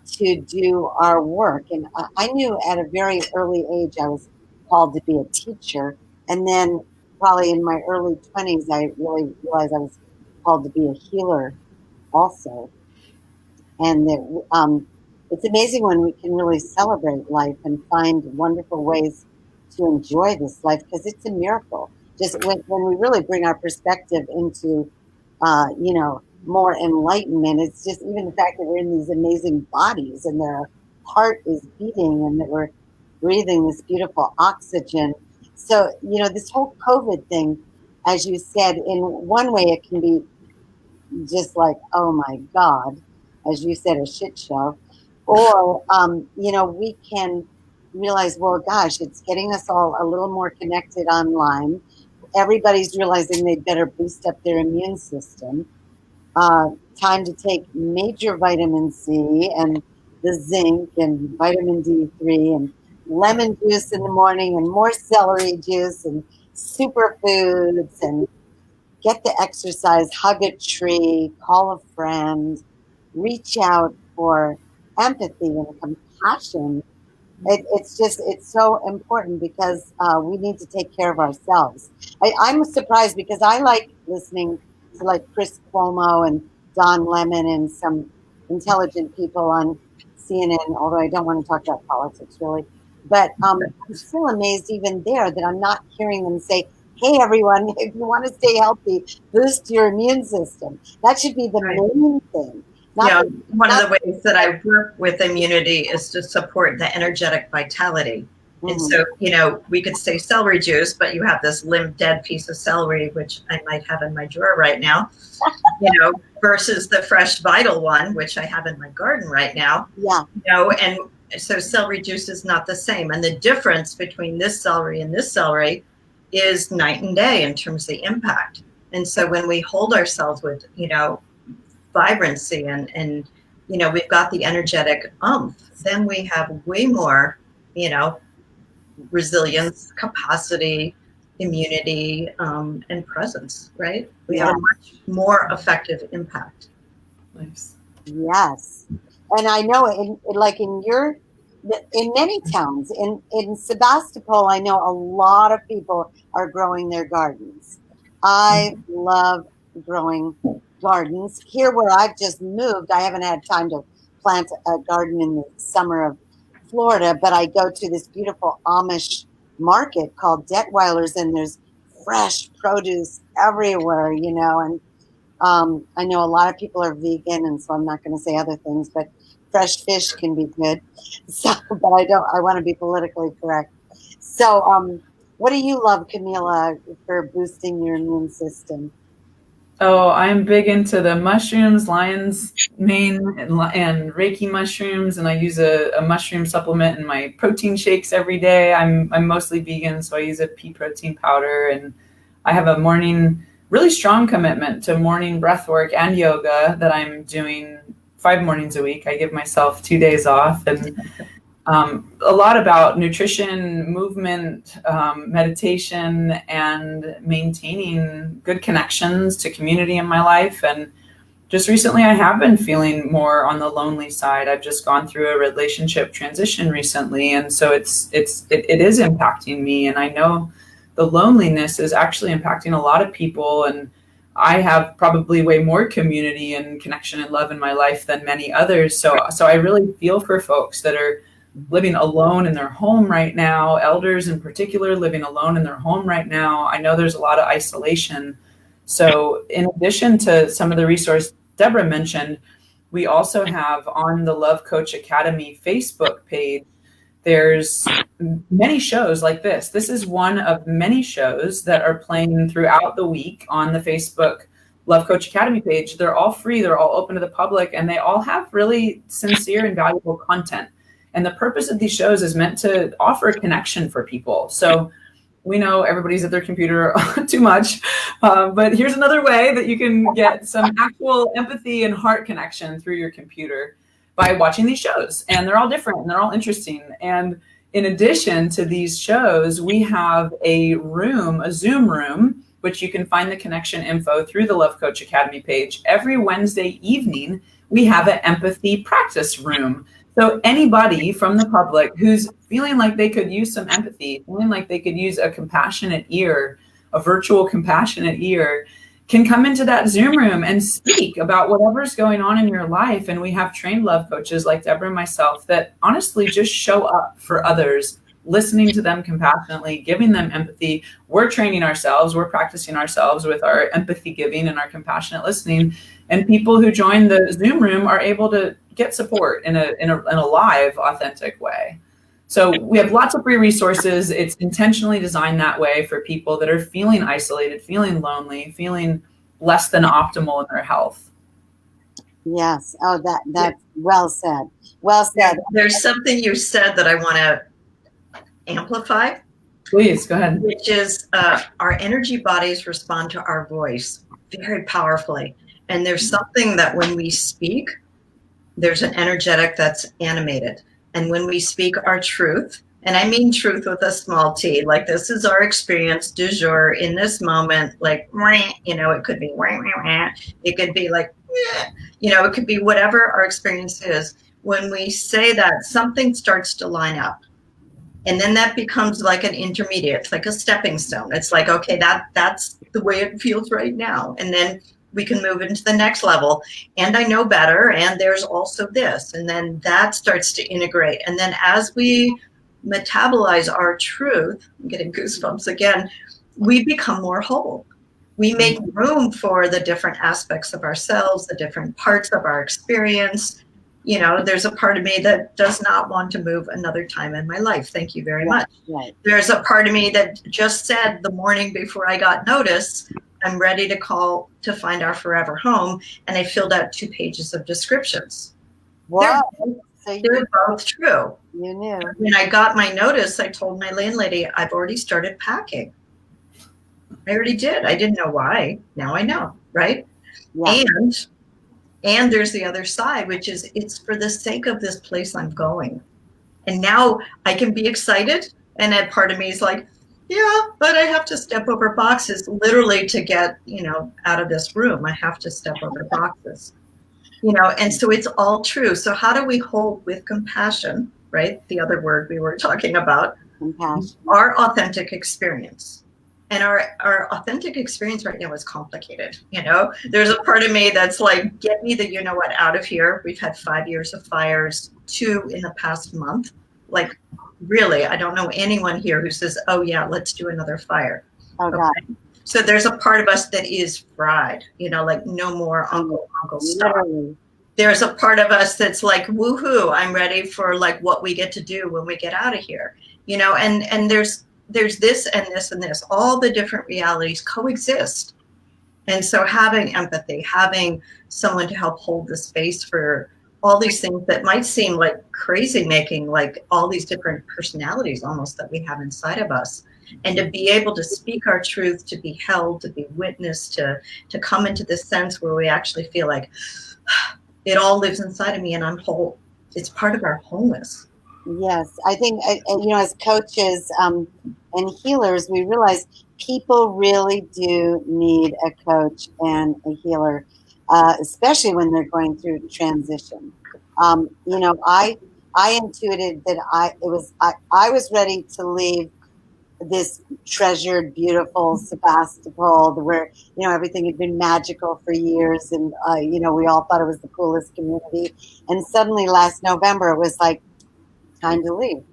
to do our work. And I knew at a very early age I was called to be a teacher. And then probably in my early 20s, I really realized I was called to be a healer also. And that it's amazing when we can really celebrate life and find wonderful ways to enjoy this life, because it's a miracle. Just when we really bring our perspective into, more enlightenment, it's just even the fact that we're in these amazing bodies and their heart is beating and that we're breathing this beautiful oxygen. So, this whole COVID thing, as you said, in one way it can be just like, oh my God, as you said, a shit show. Or, we can realize, well, gosh, it's getting us all a little more connected online. Everybody's realizing they better boost up their immune system. Time to take major vitamin C and the zinc and vitamin D3 and lemon juice in the morning and more celery juice and superfoods and get the exercise, hug a tree, call a friend, reach out for empathy and compassion. It's so important, because we need to take care of ourselves. I'm surprised, because I like listening to like Chris Cuomo and Don Lemon and some intelligent people on CNN, although I don't want to talk about politics really. But I'm still amazed even there that I'm not hearing them say, hey, everyone, if you want to stay healthy, boost your immune system. That should be the main thing. One of the ways that I work with immunity is to support the energetic vitality. Mm-hmm. And so, we could say celery juice, but you have this limp dead piece of celery, which I might have in my drawer right now, versus the fresh vital one, which I have in my garden right now. Yeah. And so celery juice is not the same. And the difference between this celery and this celery is night and day in terms of the impact. And so when we hold ourselves with, vibrancy and we've got the energetic then we have way more, resilience, capacity, immunity, and presence, right? We have a much more effective impact. Nice. Yes. And I know in many towns, in Sebastopol, I know a lot of people are growing their gardens. I love growing gardens. Here where I've just moved, I haven't had time to plant a garden in the summer of Florida, but I go to this beautiful Amish market called Detweiler's, and there's fresh produce everywhere, and I know a lot of people are vegan, and so I'm not going to say other things, but fresh fish can be good. So, but I want to be politically correct. So, what do you love, Kamela, for boosting your immune system? Oh, I'm big into the mushrooms, lion's mane and Reiki mushrooms, and I use a mushroom supplement in my protein shakes every day. I'm mostly vegan, so I use a pea protein powder, and I have a really strong commitment to morning breath work and yoga that I'm doing 5 mornings a week. I give myself 2 days off, and a lot about nutrition, movement, meditation, and maintaining good connections to community in my life. And just recently, I have been feeling more on the lonely side. I've just gone through a relationship transition recently, and so it is impacting me. And I know the loneliness is actually impacting a lot of people. And I have probably way more community and connection and love in my life than many others. So I really feel for folks that are living alone in their home right now, elders in particular living alone in their home right now. I know there's a lot of isolation. So in addition to some of the resources Deborah mentioned, we also have on the Love Coach Academy Facebook page, there's many shows like this. This is one of many shows that are playing throughout the week on the Facebook Love Coach Academy page. They're all free, they're all open to the public, and they all have really sincere and valuable content. And the purpose of these shows is meant to offer a connection for people. So we know everybody's at their computer too much, but here's another way that you can get some actual empathy and heart connection through your computer by watching these shows. And they're all different and they're all interesting. And in addition to these shows, we have a Zoom room, which you can find the connection info through the Love Coach Academy page. Every Wednesday evening, we have an empathy practice room. So anybody from the public who's feeling like they could use some empathy, feeling like they could use a compassionate ear, a virtual compassionate ear, can come into that Zoom room and speak about whatever's going on in your life. And we have trained love coaches like Deborah and myself that honestly just show up for others, listening to them compassionately, giving them empathy. We're training ourselves, we're practicing ourselves with our empathy giving and our compassionate listening. And people who join the Zoom room are able to get support in a live, authentic way. So we have lots of free resources. It's intentionally designed that way for people that are feeling isolated, feeling lonely, feeling less than optimal in their health. Yes. Oh, that's well said. Well said. There's something you said that I want to amplify. Please, go ahead. Which is our energy bodies respond to our voice very powerfully. And there's something that when we speak, there's an energetic that's animated. And when we speak our truth, and I mean truth with a small t, like this is our experience du jour in this moment, like, it could be, it could be like, it could be whatever our experience is. When we say that, something starts to line up. And then that becomes like an intermediate, it's like a stepping stone. It's like, okay, that's the way it feels right now. And then we can move into the next level. And I know better. And there's also this. And then that starts to integrate. And then as we metabolize our truth, I'm getting goosebumps again, we become more whole. We make room for the different aspects of ourselves, the different parts of our experience. There's a part of me that does not want to move another time in my life. Thank you very much. Right. There's a part of me that just said the morning before I got notice, I'm ready to call to find our forever home. And I filled out 2 pages of descriptions. Wow. They're both true. You knew. When I got my notice, I told my landlady, I've already started packing. I already did. I didn't know why. Now I know, right? Yeah. And there's the other side, which is it's for the sake of this place I'm going. And now I can be excited. And that part of me is like, yeah, but I have to step over boxes literally to get, out of this room. I have to step over boxes, and so it's all true. So how do we hold with compassion, right? The other word we were talking about, compassion, our authentic experience. And our authentic experience right now is complicated. There's a part of me that's like, get me the, out of here. We've had 5 years of fires, 2 in the past month. Like, really, I don't know anyone here who says, oh yeah, let's do another fire. Oh, God. Okay? So there's a part of us that is fried, like no more uncle, stop. Literally. There's a part of us that's like, woohoo, I'm ready for like what we get to do when we get out of here, and there's this and this and this, all the different realities coexist. And so having empathy, having someone to help hold the space for all these things that might seem like crazy making, like all these different personalities almost that we have inside of us. And to be able to speak our truth, to be held, to be witnessed, to come into this sense where we actually feel like it all lives inside of me and I'm whole. It's part of our wholeness. Yes, I think as coaches and healers, we realize people really do need a coach and a healer, especially when they're going through transition. I intuited that I was ready to leave this treasured, beautiful Sebastopol, where everything had been magical for years, and we all thought it was the coolest community. And suddenly, last November, it was like time to leave.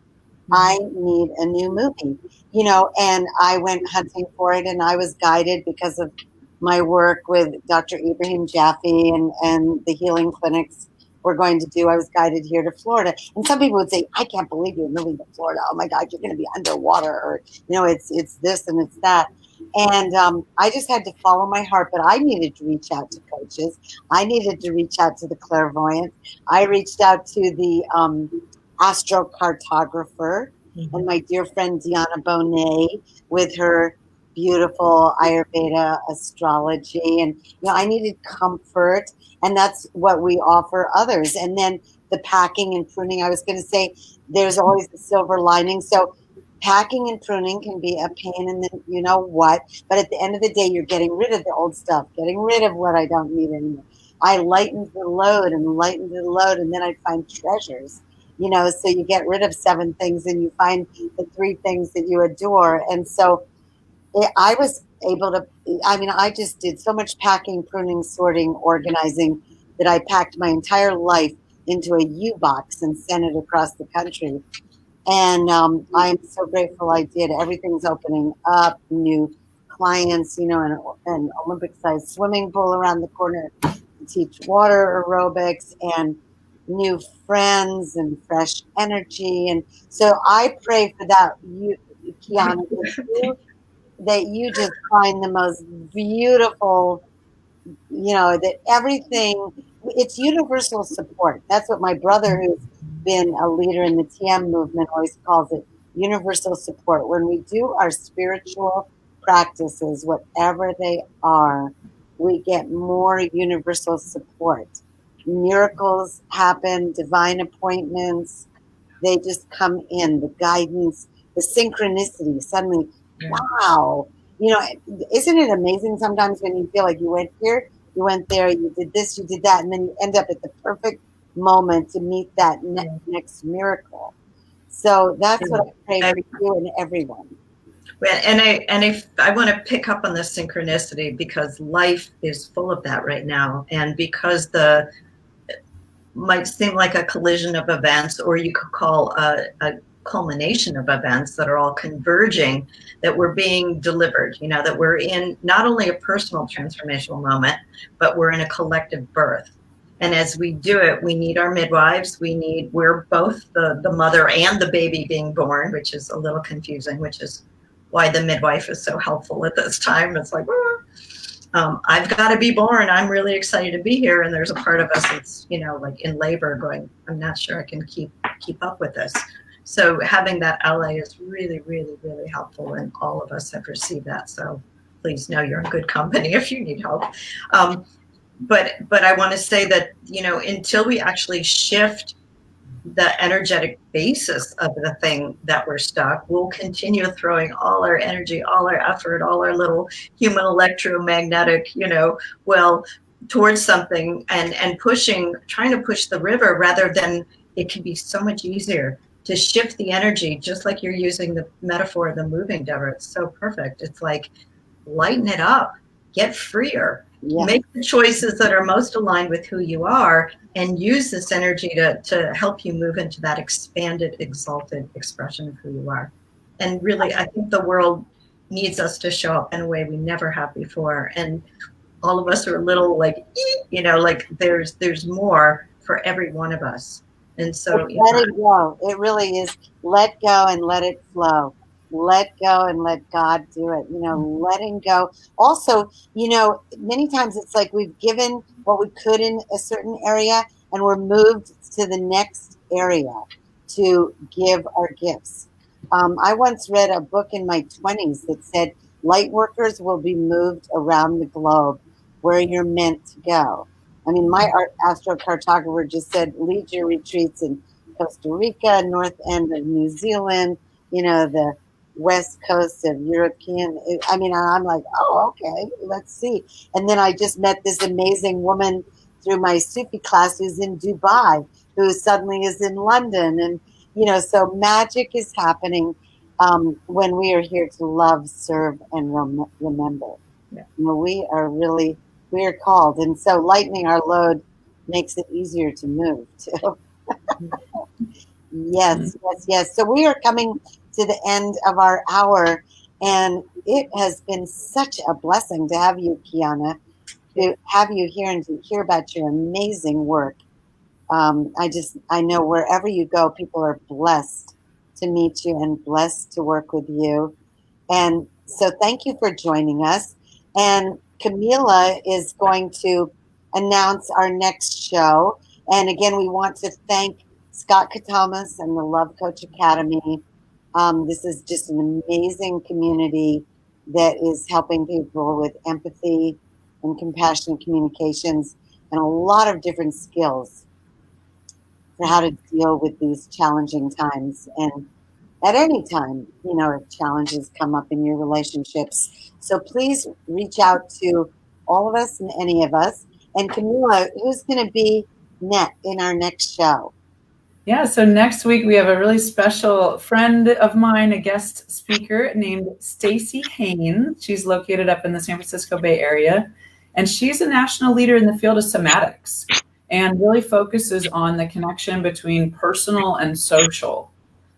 I need a new movie, and I went hunting for it, and I was guided because of my work with Dr. Ibrahim Jaffe and the healing clinics we're going to do. I was guided here to Florida. And some people would say, I can't believe you're moving to Florida. Oh my God, you're going to be underwater, or, it's this and it's that. And I just had to follow my heart, but I needed to reach out to coaches. I needed to reach out to the clairvoyant. I reached out to the astrocartographer, and my dear friend Diana Bonet with her beautiful Ayurveda astrology. And, I needed comfort, and that's what we offer others. And then the packing and pruning, I was going to say, there's always a silver lining. So packing and pruning can be a pain in the what, but at the end of the day, you're getting rid of the old stuff, getting rid of what I don't need anymore. I lightened the load and lightened the load, and then I find treasures. So you get rid of 7 things and you find the 3 things that you adore. And so I was able to, I just did so much packing, pruning, sorting, organizing that I packed my entire life into a U-box and sent it across the country. And I'm so grateful I did. Everything's opening up, new clients, an Olympic-sized swimming pool around the corner to teach water aerobics, and new friends and fresh energy. And so I pray for that, Quiana, that you just find the most beautiful, that everything, it's universal support. That's what my brother, who's been a leader in the TM movement, always calls it, universal support. When we do our spiritual practices, whatever they are, we get more universal support. Miracles happen, divine appointments, they just come in, the guidance, the synchronicity. Suddenly, wow. Isn't it amazing sometimes when you feel like you went here, you went there, you did this, you did that, and then you end up at the perfect moment to meet that next miracle. So that's what I pray for you and everyone. And I want to pick up on the synchronicity, because life is full of that right now. And because might seem like a collision of events, or you could call a culmination of events that are all converging, that we're being delivered, that we're in not only a personal transformational moment, but we're in a collective birth. And as we do it, we need our midwives. We're both the mother and the baby being born, which is a little confusing, which is why the midwife is so helpful at this time. It's like, I've got to be born. I'm really excited to be here. And there's a part of us that's, like in labor going, I'm not sure I can keep up with this. So having that ally is really, really, really helpful. And all of us have received that. So please know you're in good company if you need help. But I want to say that, until we actually shift the energetic basis of the thing that we're stuck, we'll continue throwing all our energy, all our effort, all our little human electromagnetic, towards something and trying to push the river, rather than it can be so much easier to shift the energy, just like you're using the metaphor of the moving, Deborah. It's so perfect. It's like, lighten it up, get freer. Yeah. Make the choices that are most aligned with who you are, and use this energy to help you move into that expanded, exalted expression of who you are. And really, I think the world needs us to show up in a way we never have before. And all of us are a little like, like there's more for every one of us. And so let it go. It really is. Let go and let it flow. Let go and let God do it. Letting go. Also, many times it's like we've given what we could in a certain area, and we're moved to the next area to give our gifts. I once read a book in my 20s that said light workers will be moved around the globe where you're meant to go. My astrocartographer just said, lead your retreats and Costa Rica, north end of New Zealand, the west coast of European. I mean, I'm like, oh, okay, let's see. And then I just met this amazing woman through my Sufi class who's in Dubai, who suddenly is in London. And, so magic is happening when we are here to love, serve, and remember. Yeah. We are called. And so lightening our load makes it easier to move too. Yes. So we are coming to the end of our hour, and it has been such a blessing to have you, Quiana, to have you here and to hear about your amazing work. I know wherever you go, people are blessed to meet you and blessed to work with you. And so thank you for joining us. And Kamela is going to announce our next show. And again, we want to thank Scott Katamas and the Love Coach Academy. This is just an amazing community that is helping people with empathy and compassionate communications and a lot of different skills for how to deal with these challenging times. And at any time, if challenges come up in your relationships. So please reach out to all of us and any of us. And Kamela, who's going to be in our next show? Yeah, so next week we have a really special friend of mine, a guest speaker named Stacy Haynes. She's located up in the San Francisco Bay Area, and she's a national leader in the field of somatics and really focuses on the connection between personal and social.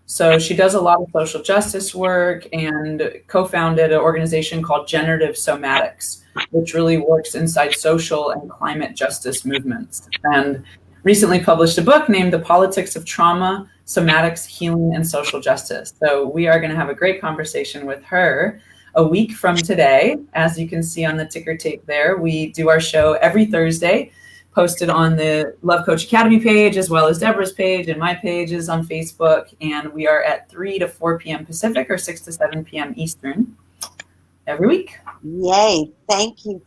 So she does a lot of social justice work and co-founded an organization called Generative Somatics, which really works inside social and climate justice movements. And recently published a book named The Politics of Trauma, Somatics, Healing, and Social Justice. So we are going to have a great conversation with her a week from today. As you can see on the ticker tape there, we do our show every Thursday, posted on the Love Coach Academy page, as well as Deborah's page and my pages on Facebook. And we are at 3 to 4 p.m. Pacific or 6 to 7 p.m. Eastern every week. Yay. Thank you.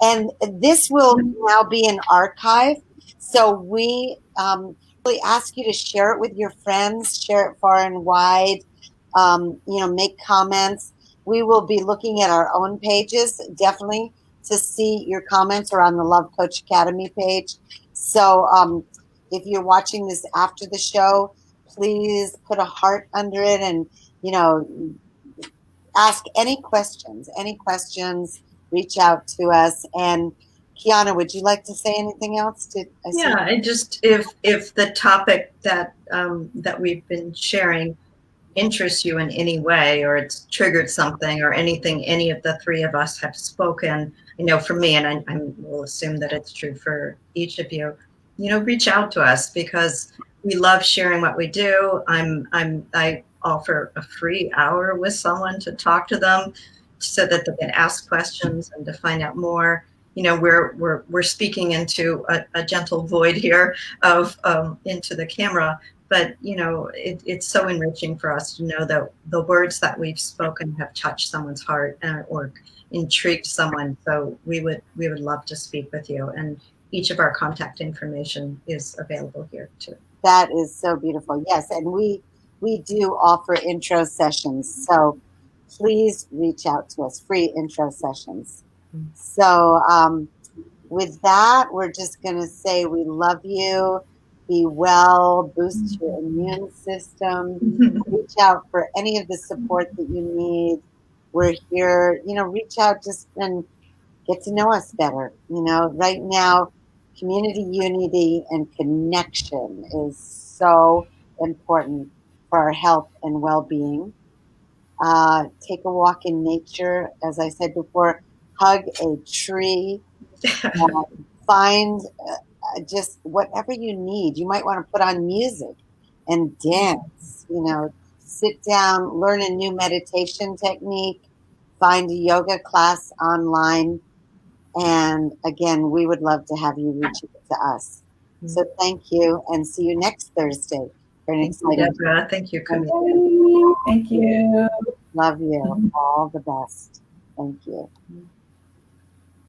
And this will now be an archive. So we really ask you to share it with your friends, share it far and wide, make comments. We will be looking at our own pages, definitely, to see your comments are on the Love Coach Academy page. So if you're watching this after the show, please put a heart under it and, ask any questions, reach out to us. And Quiana, would you like to say anything else? I just, if the topic that we've been sharing interests you in any way, or it's triggered something, or anything any of the three of us have spoken, for me, and I will assume that it's true for each of you, reach out to us, because we love sharing what we do. I offer a free hour with someone to talk to them so that they can ask questions and to find out more. We're speaking into a gentle void here of into the camera, but it's so enriching for us to know that the words that we've spoken have touched someone's heart or intrigued someone. So we would love to speak with you, and each of our contact information is available here too. That is so beautiful. Yes, and we do offer intro sessions, so please reach out to us. Free intro sessions. So with that, we're just going to say we love you. Be well, boost your immune system, reach out for any of the support that you need. We're here, reach out just and get to know us better. Right now, community unity and connection is so important for our health and well-being. Take a walk in nature. As I said before, hug a tree, find just whatever you need. You might want to put on music and dance, sit down, learn a new meditation technique, find a yoga class online. And again, we would love to have you reach out to us. So thank you, and see you next Thursday for an exciting Deborah. Thank you, Kamela. Thank you. Love you. All the best. Thank you.